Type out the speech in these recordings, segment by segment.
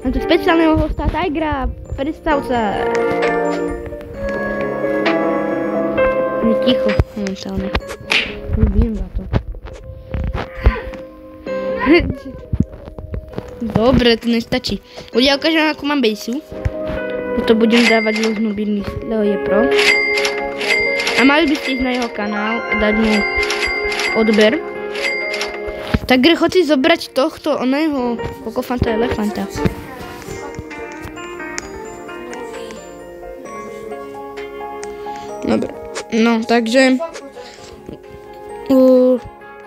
Na to špeciálneho hosta Tigera, predstav sa. Je ticho momentálne. Ľubím za to. Dobre, to nestačí. Ľudia, ukážem, ako mám bejsu. To budem dávať z mobilných Leo je pro. A mali by ste ísť na jeho kanál a dať mu odber. Tak choď si zobrať tohto, oného kokofanta elefanta. Dobre, no takže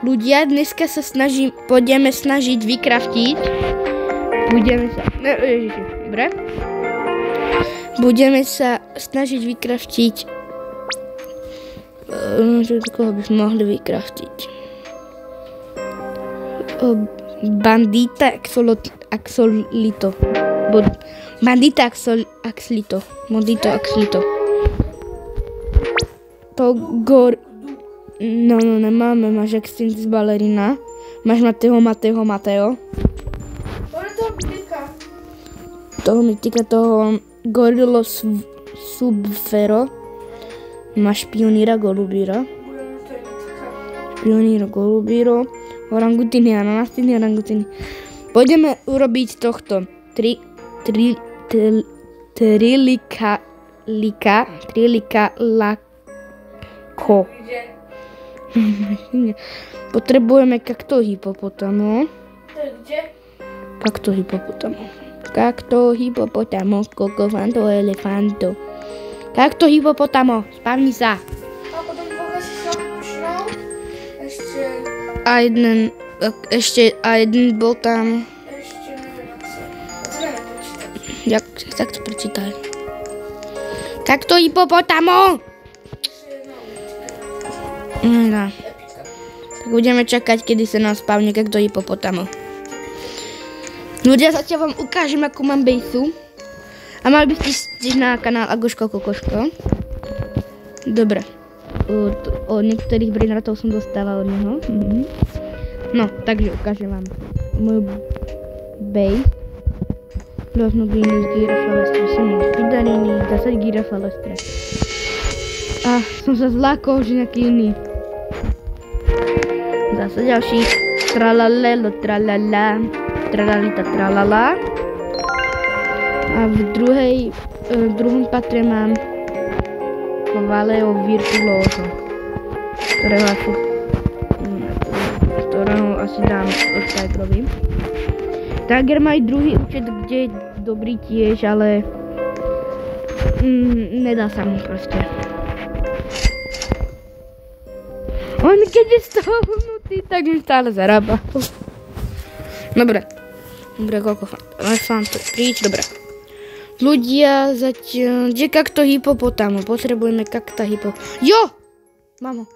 ľudia, dneska sa pôjdeme snažiť vykraftiť. Dobre. Budeme sa snažiť vykraftiť. Koho by sme mohli vykraftiť? Bandita Axolito. Bandita Axolito. Bandito Axolito. To No, nemáme. Máš Extinct z Balerina. Máš Mateo. Toho mytika, toho Gorilo Subfero. Máš Pioníra Golubíra. Orangutiny, ananastiny, orangutiny. Pôjdeme urobiť tohto. Trilika lako. Potrebujeme kaktohypopotamo. Kaktohypopotamo, kokofanto, elefanto. Kaktohypopotamo, spavni sa. A potom dvoch asi sa počnal. A jeden bol tam. Ešte neviem, ak sa nepočítať. Tak to prečítaj. Kaktohypopotamo. No. Tak budeme čakať, kedy sa nám spavne kaktohypopotamo. Ľudia, zatiaľ vám ukážem, akú mám bejsu. A mali by ste ísť na kanál Agoško Kokoško. Dobre. Od niektorých brainrotov som dostala od neho. No, takže ukážem vám moju bejs. Dosno Greenus Girafalestre. Som Spidariny, zase Girafalestre. A som sa zlákol, že nejaký iný. Zase ďalší. Tralalelo, tralala. Tralalita, tralala. A v druhom patre mám Valeo Virtuoso, ktorého asi dám od Tigerovi. Tiger má aj druhý účet, kde je dobrý tiež, ale nedá sa mu proste. On keď je z toho hnutý, tak mi stále zarába. Dobre, koľko fanto, príď, dobre. Ľudia, zatiaľ, kde kaktohypopotamo? Potrebujeme kaktohypopotamo. Jo! Mamo.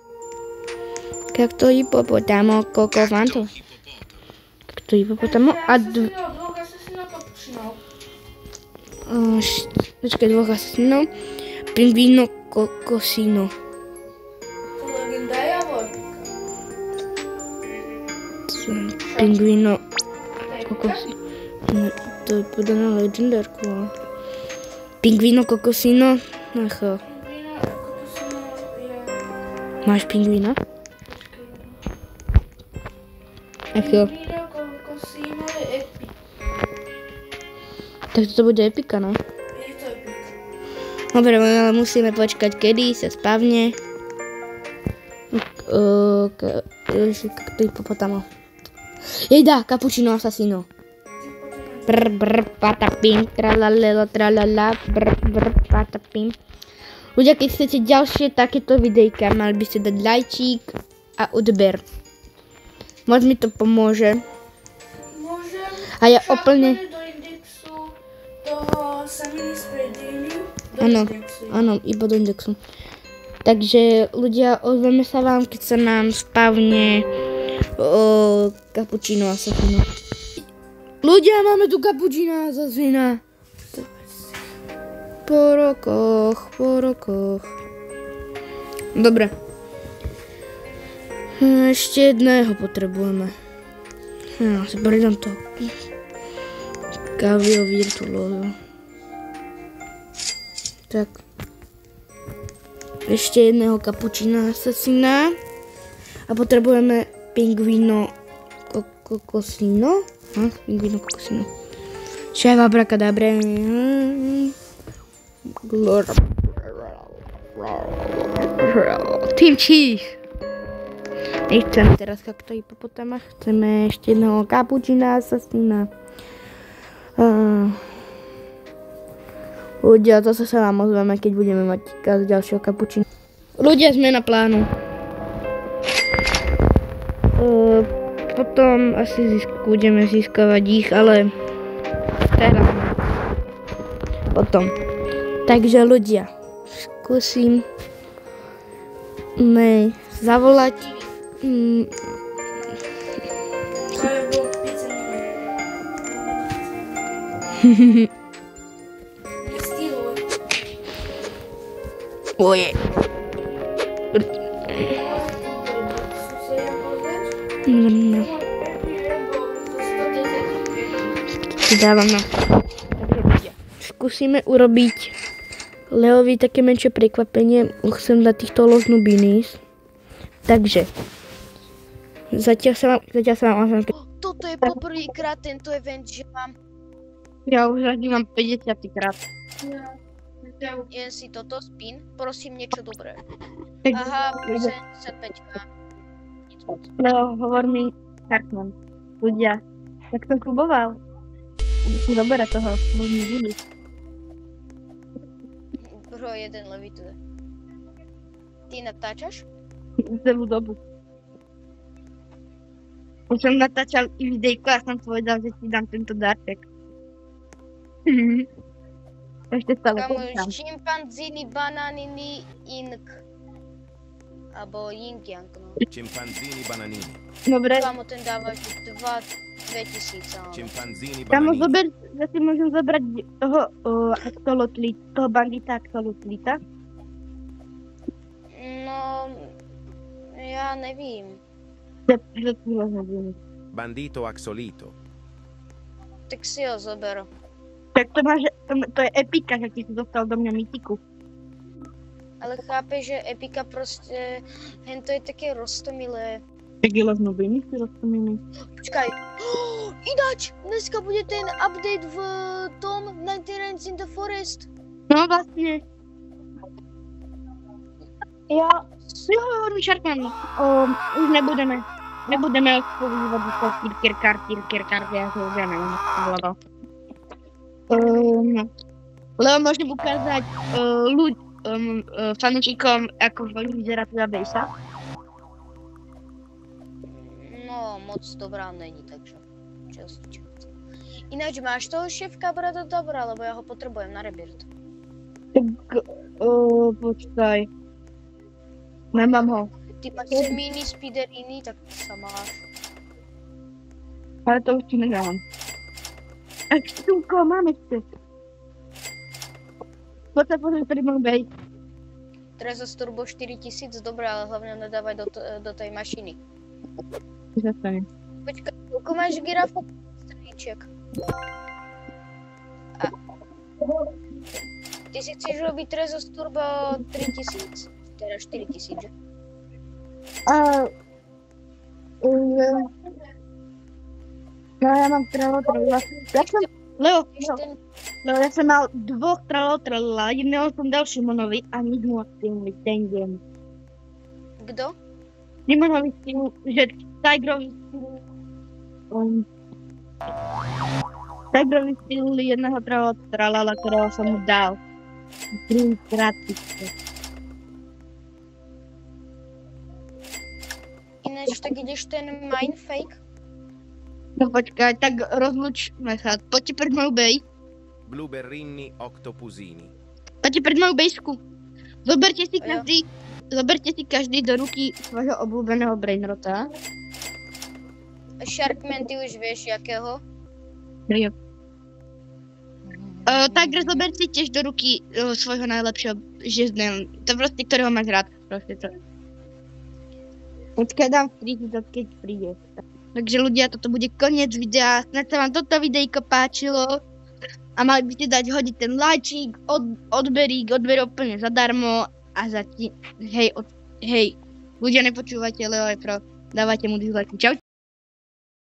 Kaktohypopotamo, kokofanto. Kaktohypopotamo a Dvoch asasinov počínal. Počkaj, dvoch asasinov. Pingvino kokosino. To legenda je alebo epika? Pingvino kokosino. To je podaná legendárku. Pingvino kokosino. Acho. Pingvino kokosino je... Máš pingvina? Acho. Pingvino kokosino je epika. Tak to bude epika, no? Je to epika. Dobre, ale musíme počkať, kedy sa spavne. Kakto hypopotamo. Jejda, Cappuccino Assassino. Patapim, tralalelo, tralala, patapim. Ľudia, keď chcete ďalšie takéto videjka, mali by ste dať lajčík a odber. Moc mi to pomôže. Môžem A ja úplne... do indexu toho Saminy Spray Daily. Áno, iba do indexu. Takže ľudia, ozveme sa vám, keď sa nám spavne Cappuccino Assassino. Ľudia, máme tu Cappuccino Assassina. Po rokoch. Dobre. Ešte jedného potrebujeme. Ja si pridám to. Kávio virtuózo. Tak. Ešte jedného kapučína asasina. A potrebujeme pingvino kokosino. Pingvino kokosino. Šéfa brakadabre. Team Cheese. Nechcem teraz kakto hipopotama. Chceme ešte jedného kapučína asasina. Ľudia, zase sa vám ozveme, keď budeme mať ďalšieho kapučína. Ľudia, sme na plánu. Potom asi budeme získavať ich, ale teraz potom. Takže ľudia, skúsim zavolať Alebo pizza nie stýlové. Oje. No. Dávam na. Skúsime urobiť Leovi také menšie prekvapenie. Chcem dať týchto ložnú binis. Takže. Zatiaľ sa vám Toto je poprvýkrát tento event, že mám Ja už zažívam 50 krát. jen si toto spin, prosím niečo dobré. Tak, Aha, 75k. no, hovor mi Hartman. Ľudia, tak som kluboval. Si zoberať toho, možno budú. Bro, jeden levituje. Ty natáčaš? Celú dobu. Už som natáčal i videjko a som povedal, že ti dám tento darček. Ešte stále Kamož, počkám. čimpanzini, bananini, ink. Alebo yin yang, no. Cimpanzini bananini. Dobre, Kamo, ten dávaš 2000, ale... Cimpanzini tam bananini. zober, ja si môžem zobrať toho axolotlita, toho bandita axolotlita. No, ja nevím. Že si ho nebudem. Bandito axolito. Tak si ho zober. Tak to máš, to je epika, že ti si dostal do mňa mytiku. Ale chápeš, že Epika proste... Hento je také roztomilé. Tak je len noviny, si rozumíme. Počkaj. Ináč, dneska bude ten update v tom 99 Rants in the Forest. No vlastne, Ja... jo, hovorím Sharkman, už nebudeme používať to Kierkegaard, ja to už neviem, ako to bolo. Lebo môžem ukázať fanúšikom, ako vyzerá teda bejsa. No, moc dobrá není, takže... Časť. Ináč, máš toho šéfka brata dobrá, lebo ja ho potrebujem na rebirth. Tak, počkaj. Nemám ho. Ty máš mini spiderini, tak sa máš. Ale to už ti nedám. Ach, stúko, mám ešte. Poď sa pozrieť pri môj bej. Trezos Turbo 4000, dobré, ale hlavne nedávaj do tej mašiny. Zastane. Počkaj, koľko máš girafov? Straníček. A... Ty si chceš robiť Trezos Turbo 3000, teda 4000, že? No ja mám tralotrela. Leo, ja som mal dvoch tralotrela, jedného som dal Šimonovi a nič mu odstínuli ten deň. Kto? Šimonovi stínul, že Tigerovi stínuli jedného tralotrela, ktorého som mu dal. Druhýkrát týchto. Ináč tak ideš ten Mindfake? No počkaj, tak rozlučme sa. Poďte pred moju bej. Blueberrini octopusini. Poďte pred moju bejsku. Zoberte Jo. si každý do ruky svojho obľúbeného brainrota. Sharkman, ty už vieš, jakého? Jo. Takže zober si tiež do ruky svojho najlepšieho žezného. To proste, ktorého máš rád. Proste to. Počkaj, dám 30, keď príde. Takže ľudia, toto bude koniec videa. Snad sa vám toto videjko páčilo. A mali by ste dať hodiť ten lajčík, odberík, odber úplne zadarmo. A hej, ľudia nepočúvajte Leo Pro, dávajte mu dislike. Čau.